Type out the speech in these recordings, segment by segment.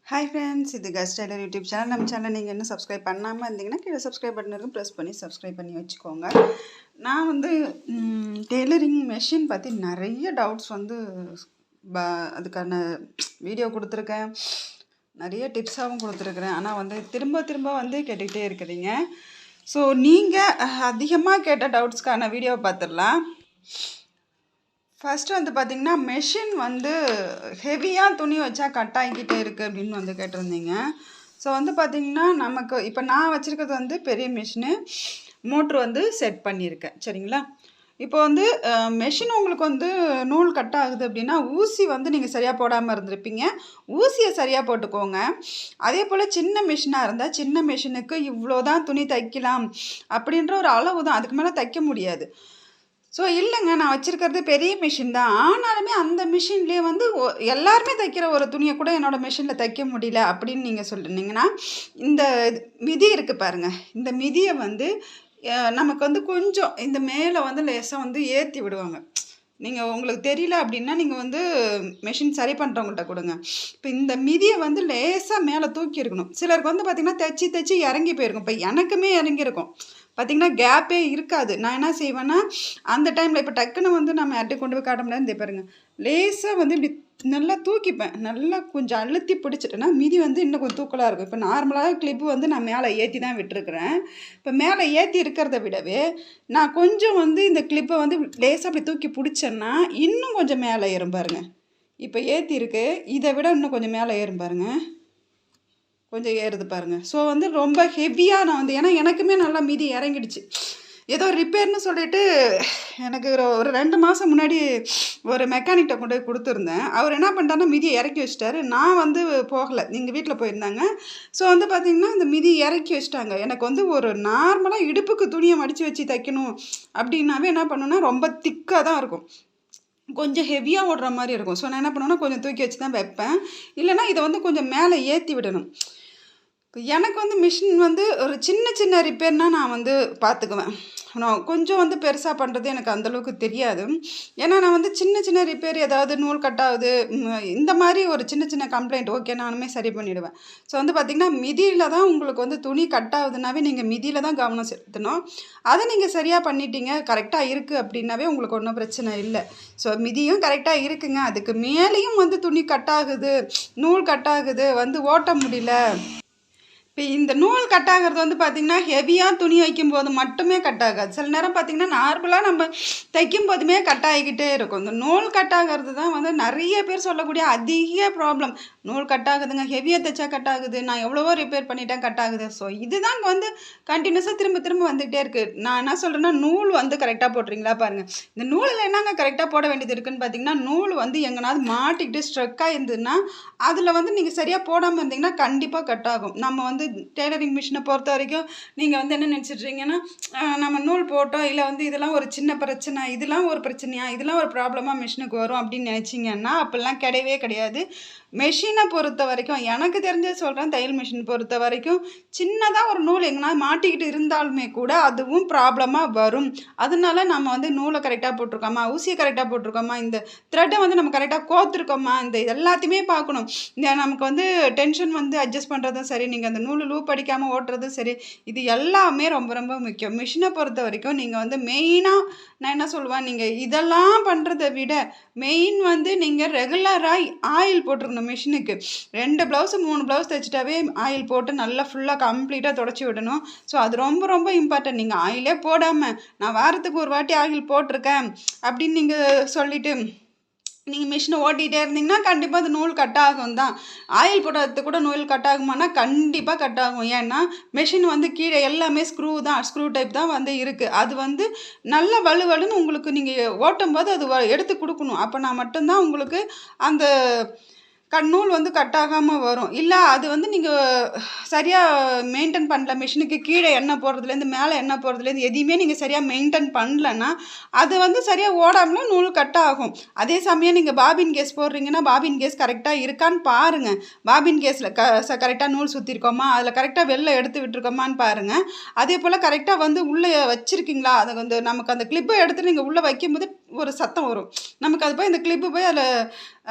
Hi friends, இது கஸ்ட் Taylor YouTube channel. நம்ம channel நீங்கள் இன்னும் சப்ஸ்கிரைப் பண்ணாமல் இருந்தீங்கன்னா கீழே சப்ஸ்கிரைப் பட்டன் இருக்கும், ப்ரெஸ் பண்ணி சப்ஸ்கிரைப் பண்ணி வச்சுக்கோங்க. நான் வந்து டெய்லரிங் மெஷின் பற்றி நிறைய டவுட்ஸ் வந்து அதுக்கான வீடியோ கொடுத்துருக்கேன், நிறைய டிப்ஸாகவும் கொடுத்துருக்குறேன். ஆனால் வந்து திரும்ப திரும்ப வந்து கேட்டுக்கிட்டே இருக்கிறீங்க. ஸோ நீங்கள் அதிகமாக கேட்ட டவுட்ஸ்க்கான வீடியோவை பார்த்துடலாம். ஃபஸ்ட்டு வந்து பார்த்திங்கன்னா, மெஷின் வந்து ஹெவியாக துணி வச்சா கட் ஆகிக்கிட்டே இருக்குது அப்படின்னு வந்து கேட்டிருந்தீங்க. ஸோ வந்து பார்த்திங்கன்னா, நமக்கு இப்போ நான் வச்சுருக்கிறது வந்து பெரிய மிஷினு, மோட்ரு வந்து செட் பண்ணியிருக்கேன். சரிங்களா? இப்போ வந்து மெஷின் உங்களுக்கு வந்து நூல் கட் ஆகுது அப்படின்னா, ஊசி வந்து நீங்கள் சரியாக போடாமல் இருந்திருப்பீங்க. ஊசியை சரியாக போட்டுக்கோங்க. அதே போல் சின்ன மிஷினாக இருந்தால் சின்ன மிஷினுக்கு இவ்வளோ தான் துணி தைக்கலாம் அப்படின்ற ஒரு அளவு தான், அதுக்கு மேலே தைக்க முடியாது. ஸோ இல்லைங்க, நான் வச்சுருக்கிறது பெரிய மிஷின் தான். ஆனாலுமே அந்த மிஷின்லேயே வந்து எல்லாருமே தைக்கிற ஒரு துணியை கூட என்னோடய மிஷினில் தைக்க முடியல அப்படின்னு நீங்கள் சொல்லிருந்தீங்கன்னா, இந்த மிதி இருக்குது பாருங்கள், இந்த மிதியை வந்து நமக்கு வந்து கொஞ்சம் இந்த மேலே வந்து லேசாக வந்து ஏற்றி விடுவாங்க. நீங்கள் உங்களுக்கு தெரியல அப்படின்னா நீங்கள் வந்து மெஷின் சரி பண்ணுறவங்கள்ட்ட கொடுங்க. இப்போ இந்த மிதியை வந்து லேசாக மேலே தூக்கி இருக்கணும். சிலருக்கு வந்து பார்த்திங்கன்னா தைச்சி இறங்கி போயிருக்கும். இப்போ எனக்குமே இறங்கியிருக்கும். பார்த்திங்கன்னா கேப்பே இருக்காது. நான் என்ன செய்வேன்னா, அந்த டைமில் இப்போ டக்குன்னு வந்து நம்ம யார்கிட்ட கொண்டு போய் காட்ட முடியாது. பாருங்கள், லேசாக வந்து இப்படி நல்லா தூக்கிப்பேன். நல்லா கொஞ்சம் அழுத்தி பிடிச்சிட்டேன்னா மிதி வந்து இன்னும் கொஞ்சம் தூக்கலாக இருக்கும். இப்போ நார்மலாக கிளிப்பு வந்து நான் மேலே ஏற்றி தான் விட்டுருக்குறேன். இப்போ மேலே ஏற்றி இருக்கிறத விடவே நான் கொஞ்சம் வந்து இந்த கிளிப்பை வந்து லேசாக அப்படி தூக்கி பிடிச்சேன்னா இன்னும் கொஞ்சம் மேலே ஏறும் பாருங்கள். இப்போ ஏற்றி இருக்கு, இதை விட இன்னும் கொஞ்சம் மேலே ஏறும் பாருங்கள், கொஞ்சம் ஏறுது பாருங்கள். ஸோ வந்து ரொம்ப ஹெவியாக நான் வந்து, ஏன்னா எனக்குமே நல்லா மீதி இறங்கிடுச்சு. ஏதோ ரிப்பேர்னு சொல்லிட்டு எனக்கு ஒரு 2 மாதம் முன்னாடி ஒரு மெக்கானிக்கிட்ட கொண்டு போய் கொடுத்துருந்தேன். அவர் என்ன பண்ணிட்டாருன்னா மிதியை இறக்கி வச்சிட்டாரு. நான் வந்து போகலை, எங்கள் வீட்டில் போயிருந்தாங்க. ஸோ வந்து பார்த்திங்கன்னா இந்த மிதி இறக்கி வச்சிட்டாங்க. எனக்கு வந்து ஒரு நார்மலாக இடுப்புக்கு துணியை மடித்து வச்சு தைக்கணும் அப்படின்னாவே என்ன பண்ணுன்னா ரொம்ப திக்காக தான் இருக்கும், கொஞ்சம் ஹெவியாக ஓடுற மாதிரி இருக்கும். ஸோ நான் என்ன பண்ணுவேன்னா கொஞ்சம் தூக்கி வச்சு தான் வைப்பேன். இல்லைனா இதை வந்து கொஞ்சம் மேலே ஏற்றி விடணும். இப்போ எனக்கு வந்து மிஷின் வந்து ஒரு சின்ன ரிப்பேர்னால் நான் வந்து பார்த்துக்குவேன். நான் கொஞ்சம் வந்து பெருசாக பண்ணுறது எனக்கு அந்தளவுக்கு தெரியாது. ஏன்னா நான் வந்து சின்ன ரிப்பேர், ஏதாவது நூல் கட் ஆகுது, இந்த மாதிரி ஒரு சின்ன கம்ப்ளைண்ட் ஓகே நானுமே சரி பண்ணிவிடுவேன். ஸோ வந்து பார்த்திங்கன்னா மிதியில் தான் உங்களுக்கு வந்து துணி கட் ஆகுதுனாவே நீங்கள் மிதியில் தான் கவனம் செலுத்தணும். அதை நீங்கள் சரியாக பண்ணிட்டீங்க, கரெக்டாக இருக்குது அப்படின்னாவே உங்களுக்கு ஒன்றும் பிரச்சனை இல்லை. ஸோ மிதியும் கரெக்டாக இருக்குங்க, அதுக்கு மேலேயும் வந்து துணி கட் ஆகுது, நூல் கட் ஆகுது, வந்து ஓட்ட முடியல. இப்போ இந்த நூல் கட் ஆகிறது வந்து பார்த்திங்கன்னா ஹெவியாக துணி வைக்கும்போது மட்டுமே கட் ஆகாது. சில நேரம் பார்த்திங்கன்னா நார்மலாக நம்ம தைக்கும் போதுமே கட் ஆகிக்கிட்டே இருக்கும். இந்த நூல் கட் ஆகிறது தான் வந்து நிறைய பேர் சொல்லக்கூடிய அதிக ப்ராப்ளம். நூல் கட் ஆகுதுங்க, ஹெவியாக தைச்சா கட் ஆகுது, நான் எவ்வளவோ ரிப்பேர் பண்ணிட்டேன் கட் ஆகுது. ஸோ இதுதான் வந்து கண்டினியூஸாக திரும்ப வந்துகிட்டே இருக்குது. நான் என்ன சொல்கிறேன்னா, நூல் வந்து கரெக்டாக போட்டுறீங்களா பாருங்கள். இந்த நூலில் என்னங்க கரெக்டாக போட வேண்டியது இருக்குதுன்னு பார்த்திங்கன்னா, நூல் வந்து எங்கேனாவது மாட்டிக்கிட்டு ஸ்ட்ரக்காக இருந்ததுன்னா அதில் வந்து நீங்கள் சரியாக போடாமல் இருந்தீங்கன்னா கண்டிப்பாக கட் ஆகும். நம்ம வந்து டெய்லரிங் மிஷினை பொறுத்த வரைக்கும் நீங்கள் வந்து என்ன நினச்சிட்றீங்கன்னா, நம்ம நூல் போட்டோம், இல்லை வந்து இதெல்லாம் ஒரு சின்ன பிரச்சனை, இதெல்லாம் ஒரு பிரச்சனையா, இதெல்லாம் ஒரு ப்ராப்ளமாக மிஷினுக்கு வரும் அப்படின்னு நினச்சிங்கன்னா அப்படிலாம் கிடையவே கிடையாது. மெஷினை பொறுத்த வரைக்கும் எனக்கு தெரிஞ்சது சொல்கிறேன், தையல் மிஷின் பொறுத்த வரைக்கும் சின்னதாக ஒரு நூல் எங்கன்னா மாட்டிக்கிட்டு இருந்தாலுமே கூட அதுவும் ப்ராப்ளமாக வரும். அதனால நம்ம வந்து நூலை கரெக்டாக போட்டிருக்கோமா, ஊசியை கரெக்டாக போட்டிருக்கோமா, இந்த த்ரெட்டை வந்து நம்ம கரெக்டாக கோத்துருக்கோமா, இந்த எல்லாத்தையுமே பார்க்கணும். இந்த நமக்கு வந்து டென்ஷன் வந்து அட்ஜஸ்ட் பண்ணுறதும் சரி, நீங்கள் அந்த நூல் லூப் அடிக்காமல் ஓட்டுறதும் சரி, இது எல்லாமே ரொம்ப முக்கியம். மிஷினை பொறுத்த வரைக்கும் நீங்கள் வந்து மெயினாக நான் என்ன சொல்லுவேன், நீங்கள் இதெல்லாம் பண்ணுறதை விட மெயின் வந்து நீங்கள் ரெகுலராக ஆயில் போட்டிருக்கணும். மிஷினுக்கு 2 ப்ளவுஸு 3 ப்ளவுஸ் தைச்சிட்டாவே ஆயில் போட்டு நல்லா ஃபுல்லாக கம்ப்ளீட்டாக தொடச்சி விடணும். ஸோ அது ரொம்ப இம்பார்ட்டன்ட். நீங்கள் ஆயிலே போடாமல் நான் வாரத்துக்கு ஒரு வாட்டி ஆயில் போட்டிருக்கேன் அப்படின்னு நீங்கள் சொல்லிவிட்டு நீங்கள் மிஷினை ஓட்டிகிட்டே இருந்தீங்கன்னா கண்டிப்பாக அது நூல் கட் ஆகும் தான். ஆயில் போடுறது கூட நூல் கட் ஆகுமானா கண்டிப்பாக கட் ஆகும். ஏன்னா மெஷின் வந்து கீழே எல்லாமே ஸ்க்ரூ டைப் தான் வந்து இருக்குது. அது வந்து நல்ல வலுவலுன்னு உங்களுக்கு நீங்கள் ஓட்டும் போது அது எடுத்து கொடுக்கணும். அப்போனா மட்டும்தான் உங்களுக்கு அந்த நூல் வந்து கட் ஆகாமல் வரும். இல்லை அது வந்து நீங்கள் சரியாக மெயின்டைன் பண்ணல, மிஷினுக்கு கீழே எண்ணெய் போடுறதுலேருந்து மேலே எண்ணெய் போடுறதுலேருந்து எதையுமே நீங்கள் சரியாக மெயின்டைன் பண்ணலன்னா அது வந்து சரியாக ஓடாமலும் நூல் கட் ஆகும். அதே சமயம் நீங்கள் பாபின் கேஸ் போடுறீங்கன்னா பாபின் கேஸ் கரெக்டாக இருக்கான்னு பாருங்கள். பாபின் கேஸில் கரெக்டாக நூல் சுற்றிருக்கோமா, அதில் கரெக்டாக வெளில எடுத்து விட்டுருக்கோமான்னு பாருங்கள். அதே போல் கரெக்டாக வந்து உள்ளே வச்சுருக்கீங்களா, அதை வந்து நமக்கு அந்த கிளிப்பை எடுத்து நீங்கள் உள்ளே வைக்கும்போது ஒரு சத்தம் வரும். நமக்கு அது போய் இந்த கிளிப்பு போய் அதில்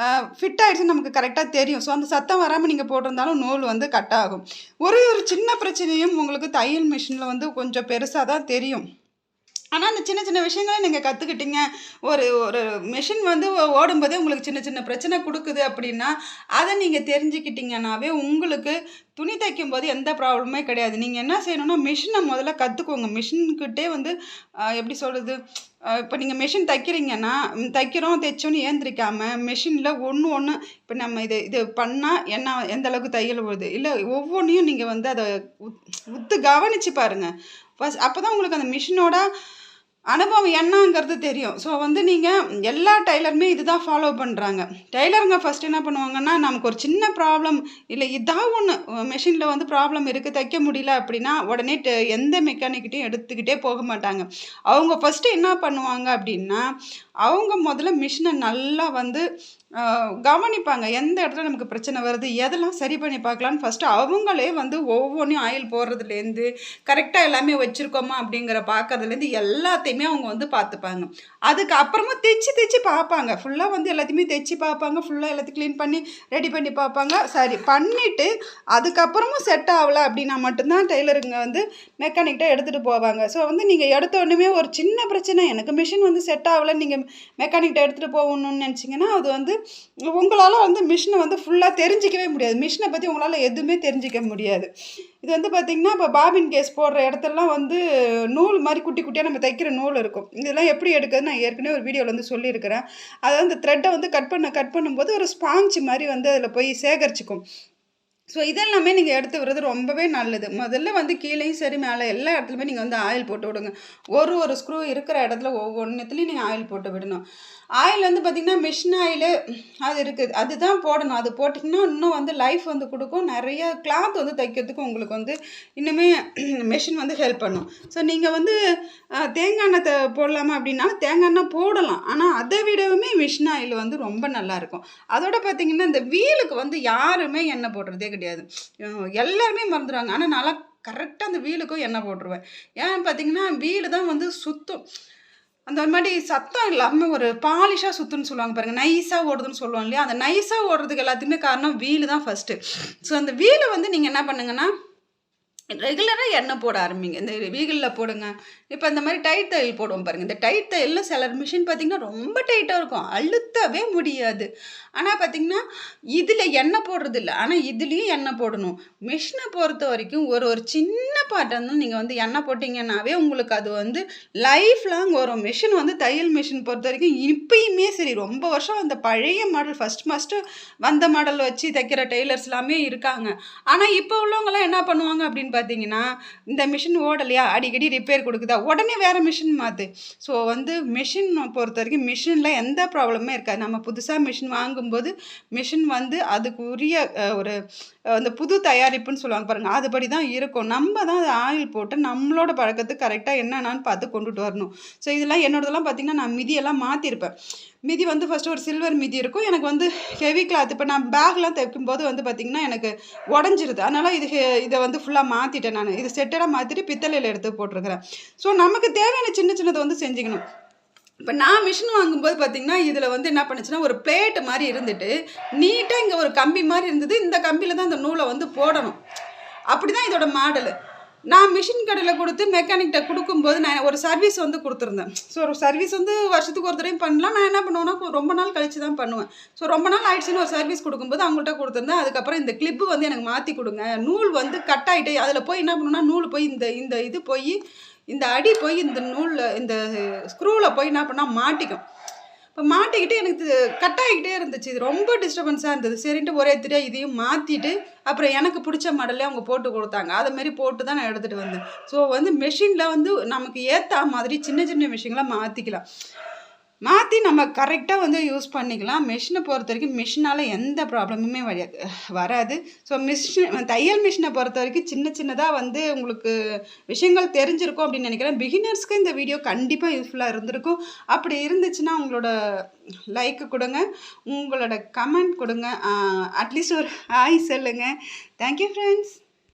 ஃபிட் ஆகிடுச்சுன்னு நமக்கு கரெக்டாக தெரியும். ஸோ அந்த சத்தம் வராமல் நீங்கள் போட்டிருந்தாலும் நூல் வந்து கட் ஆகும். ஒரு சின்ன பிரச்சனையும் உங்களுக்கு தையல் மிஷினில் வந்து கொஞ்சம் பெருசாக தான் தெரியும். ஆனால் அந்த சின்ன சின்ன விஷயங்களை நீங்கள் கற்றுக்கிட்டீங்க. ஒரு ஒரு மிஷின் வந்து ஓடும்போதே உங்களுக்கு சின்ன சின்ன பிரச்சனை கொடுக்குது அப்படின்னா அதை நீங்கள் தெரிஞ்சுக்கிட்டீங்கன்னாவே உங்களுக்கு துணி தைக்கும் போது எந்த ப்ராப்ளமே கிடையாது. நீங்கள் என்ன செய்யணும்னா மிஷினை முதல்ல கற்றுக்கோங்க. மிஷின்கிட்டே வந்து எப்படி சொல்கிறது, இப்போ நீங்கள் மிஷின் தைக்கிறீங்கன்னா தைக்கிறோம் தைச்சோன்னு ஏந்திரிக்காமல் மிஷினில் ஒன்று இப்போ நம்ம இது பண்ணால் என்ன எந்த அளவுக்கு தையல் வருது இல்லை ஒவ்வொன்றையும் நீங்கள் வந்து அதை உத்து கவனித்து பாருங்கள். ஃபஸ்ட் அப்போ தான் உங்களுக்கு அந்த மிஷினோட அனுபவம் என்னங்கிறது தெரியும். ஸோ வந்து நீங்கள் எல்லா டெய்லருமே இதுதான் ஃபாலோ பண்ணுறாங்க. டெய்லருங்க ஃபஸ்ட் என்ன பண்ணுவாங்கன்னா நமக்கு ஒரு சின்ன ப்ராப்ளம் இல்லை ஒன்று மிஷினில் வந்து ப்ராப்ளம் இருக்குது தைக்க முடியல அப்படின்னா உடனே எந்த மெக்கானிக்கிட்டையும் எடுத்துக்கிட்டே போக மாட்டாங்க. அவங்க ஃபஸ்ட்டு என்ன பண்ணுவாங்க அப்படின்னா அவங்க முதல்ல மிஷினை நல்லா வந்து கவனிப்பாங்க. எந்த இடத்துல நமக்கு பிரச்சனை வருது எதெல்லாம் சரி பண்ணி பார்க்கலான்னு ஃபஸ்ட்டு அவங்களே வந்து ஒவ்வொன்றையும் ஆயில் போடுறதுலேருந்து கரெக்டாக எல்லாமே வச்சுருக்கோமா அப்படிங்கிற பார்க்கறதுலேருந்து எல்லாத்தையுமே அவங்க வந்து பார்த்துப்பாங்க. அதுக்கு அப்புறமா தைச்சி பார்ப்பாங்க. ஃபுல்லாக வந்து எல்லாத்தையுமே தைச்சி பார்ப்பாங்க. ஃபுல்லாக எல்லாத்தையும் க்ளீன் பண்ணி ரெடி பண்ணி பார்ப்பாங்க. சரி பண்ணிவிட்டு அதுக்கப்புறமும் செட் ஆகலை அப்படின்னா மட்டும்தான் டெய்லருங்க வந்து மெக்கானிக்கிட்ட எடுத்துகிட்டு போவாங்க. ஸோ வந்து நீங்கள் எடுத்த உடனே ஒரு சின்ன பிரச்சனை எனக்கு மிஷின் வந்து செட் ஆகலை நீங்கள் மெக்கானிக்கிட்ட எடுத்துகிட்டு போகணும்னு நினச்சிங்கன்னா அது வந்து உங்களால் வந்து மிஷினை வந்து ஃபுல்லாக தெரிஞ்சிக்கவே முடியாது. மிஷினை பற்றி உங்களால் எதுவுமே தெரிஞ்சிக்க முடியாது. இது வந்து பார்த்திங்கன்னா இப்போ பாபின் கேஸ் போடுற இடத்துலலாம் வந்து நூல் மாதிரி குட்டி குட்டியாக நம்ம தைக்கிற நூல் இருக்கும். இதெல்லாம் எப்படி எடுக்குதுன்னு நான் ஏற்கனவே ஒரு வீடியோவில் வந்து சொல்லியிருக்கிறேன். அதாவது அந்த த்ரெட்டை வந்து கட் பண்ணும்போது ஒரு ஸ்பாஞ்ச் மாதிரி வந்து அதில் போய் சேகரிச்சிக்கும். ஸோ இதெல்லாமே நீங்கள் எடுத்து விடுறது ரொம்பவே நல்லது. முதல்ல வந்து கீழேயும் சரி மேலே எல்லா இடத்துலையுமே நீங்கள் வந்து ஆயில் போட்டு விடுங்க. ஒரு ஸ்க்ரூ இருக்கிற இடத்துல ஒவ்வொன்றுத்துலேயும் நீங்கள் ஆயில் போட்டு விடணும். ஆயில் வந்து பார்த்திங்கன்னா மிஷின் ஆயிலு அது இருக்குது, அதுதான் போடணும். அது போட்டிங்கன்னா இன்னும் வந்து லைஃப் வந்து கொடுக்கும். நிறைய கிளாத் வந்து தைக்கிறதுக்கு உங்களுக்கு வந்து இன்னுமே மிஷின் வந்து ஹெல்ப் பண்ணும். ஸோ நீங்கள் வந்து தேங்காய் எண்ணெய் போடலாமா அப்படின்னா தேங்காய் எண்ணெய் போடலாம். ஆனால் அதை விடவுமே மிஷின் ஆயில் வந்து ரொம்ப நல்லாயிருக்கும். அதோட பார்த்திங்கன்னா இந்த வீலுக்கு வந்து யாருமே எண்ணெய் போடுறதே கிடையாது. எல்லாருமே மறந்துடுவாங்க. ஆனால் நல்லா கரெக்டாக அந்த வீலுக்கும் எண்ணெய் போட்டுருவேன். ஏன்னு பார்த்தீங்கன்னா வீலு தான் வந்து சுத்தம். அந்த மாதிரி சத்தம் இல்லாமல் ஒரு பாலிஷாக சுற்றுன்னு சொல்லுவாங்க பாருங்கள், நைஸாக ஓடுதுன்னு சொல்லுவாங்க இல்லையா, அந்த நைஸாக ஓடுறதுக்கு எல்லாத்துக்குமே காரணம் வீலு தான் ஃபஸ்ட்டு. ஸோ அந்த வீலை வந்து நீங்கள் என்ன பண்ணுங்கன்னா ரெகுலராக எண்ணெய் போட ஆரம்பிங்க. இந்த வீகிளில் போடுங்க. இப்போ இந்த மாதிரி டைட் தையல் போடுவோம் பாருங்கள். இந்த டைட் தையலில் சில மிஷின் பார்த்திங்கன்னா ரொம்ப டைட்டாக இருக்கும், அழுத்தவே முடியாது. ஆனால் பார்த்திங்கன்னா இதில் எண்ணெய் போடுறது இல்லை, ஆனால் இதுலேயும் எண்ணெய் போடணும். மிஷினை பொறுத்த வரைக்கும் ஒரு சின்ன பாட்டை வந்து நீங்கள் வந்து எண்ணெய் போட்டிங்கன்னாவே உங்களுக்கு அது வந்து லைஃப் லாங் வரும். மிஷின் வந்து தையல் மிஷின் பொறுத்த வரைக்கும் இப்பயுமே சரி ரொம்ப வருஷம் அந்த பழைய மாடல் ஃபஸ்ட்டு வந்த மாடல் வச்சு தைக்கிற டெய்லர்ஸ் எல்லாமே இருக்காங்க. ஆனால் இப்போ உள்ளவங்களாம் என்ன பண்ணுவாங்க அப்படின்னு பார்த்தீங்கன்னா இந்த மிஷின் ஓடலையா அடிக்கடி ரிப்பேர் கொடுக்குதா உடனே வேறு மிஷின் மாற்று. ஸோ வந்து மிஷின் பொறுத்த வரைக்கும் மிஷினில் எந்த ப்ராப்ளமே இருக்காது. நம்ம புதுசாக மிஷின் வாங்கும்போது மிஷின் வந்து அதுக்கு உரிய ஒரு அந்த புது தயாரிப்புன்னு சொல்லுவாங்க பாருங்கள், அதுபடி தான் இருக்கும். நம்ம தான் அதை ஆயில் போட்டு நம்மளோட பழக்கத்துக்கு கரெக்டாக என்னென்னு பார்த்து கொண்டுட்டு வரணும். ஸோ இதெல்லாம் என்னோடதெல்லாம் பார்த்திங்கன்னா நான் மிதியெல்லாம் மாற்றிருப்பேன். மிதி வந்து ஃபஸ்ட்டு ஒரு சில்வர் மிதி இருக்கும். எனக்கு வந்து ஹெவி கிளாத் இப்போ நான் பேக்லாம் தைக்கும்போது வந்து பார்த்திங்கன்னா எனக்கு உடஞ்சிருது. அதனால் இதை வந்து ஃபுல்லாக மாற்றிட்டேன். நான் இது செட்டடாக மாற்றிட்டு பித்தளையில் எடுத்து போட்டிருக்கிறேன். ஸோ நமக்கு தேவையான சின்னதை வந்து செஞ்சுக்கணும். இப்போ நான் மிஷின் வாங்கும்போது பார்த்திங்கன்னா இதில் வந்து என்ன பண்ணுச்சுன்னா ஒரு பிளேட்டு மாதிரி இருந்துட்டு நீட்டாக இங்கே ஒரு கம்பி மாதிரி இருந்தது. இந்த கம்பியில் தான் இந்த நூலை வந்து போடணும். அப்படி தான் இதோட மாடலு. நான் மிஷின் கடையில் கொடுத்து மெக்கானிக்கிட்ட கொடுக்கும்போது நான் ஒரு சர்வீஸ் வந்து கொடுத்துருந்தேன். ஸோ ஒரு சர்வீஸ் வந்து வருஷத்துக்கு ஒரு தடவையும் பண்ணலாம். நான் என்ன பண்ணுவேன்னா ரொம்ப நாள் கழித்து தான் பண்ணுவேன். ஸோ ரொம்ப நாள் ஆயிடுச்சுன்னு ஒரு சர்வீஸ் கொடுக்கும்போது அவங்கள்ட்ட கொடுத்துருந்தேன். அதுக்கப்புறம் இந்த கிளிப்பு வந்து எனக்கு மாற்றி கொடுங்க, நூல் வந்து கட் ஆகிட்டு அதில் போய் என்ன பண்ணுவேன்னா நூல் போய் இந்த இது போய் இந்த அடி போய் இந்த நூலில் இந்த ஸ்க்ரூவில் போய் என்ன பண்ணால் மாட்டிக்கும். இப்போ மாட்டிக்கிட்டு எனக்கு கட் ஆகிக்கிட்டே இருந்துச்சு. இது ரொம்ப டிஸ்டர்பன்ஸாக இருந்தது. சரின்ட்டு ஒரே தெரியாக இதையும் மாற்றிட்டு அப்புறம் எனக்கு பிடிச்ச மாடலே அவங்க போட்டு கொடுத்தாங்க. அதுமாரி போட்டு தான் நான் எடுத்துகிட்டு வந்தேன். ஸோ வந்து மெஷினில் வந்து நமக்கு ஏற்ற மாதிரி சின்ன விஷயங்களை மாற்றி நம்ம கரெக்டாக வந்து யூஸ் பண்ணிக்கலாம். மிஷினை பொறுத்த வரைக்கும் மிஷினால் எந்த ப்ராப்ளமுமே வராது. ஸோ தையல் மிஷினை பொறுத்த வரைக்கும் சின்னதாக வந்து உங்களுக்கு விஷயங்கள் தெரிஞ்சிருக்கும் அப்படின்னு நினைக்கிறேன். பிகினர்ஸ்க்கு இந்த வீடியோ கண்டிப்பாக யூஸ்ஃபுல்லாக இருந்திருக்கும். அப்படி இருந்துச்சுன்னா உங்களோட லைக்கு கொடுங்க, உங்களோட கமெண்ட் கொடுங்க, அட்லீஸ்ட் ஒரு ஹாய் சொல்லுங்கள். Thank you friends.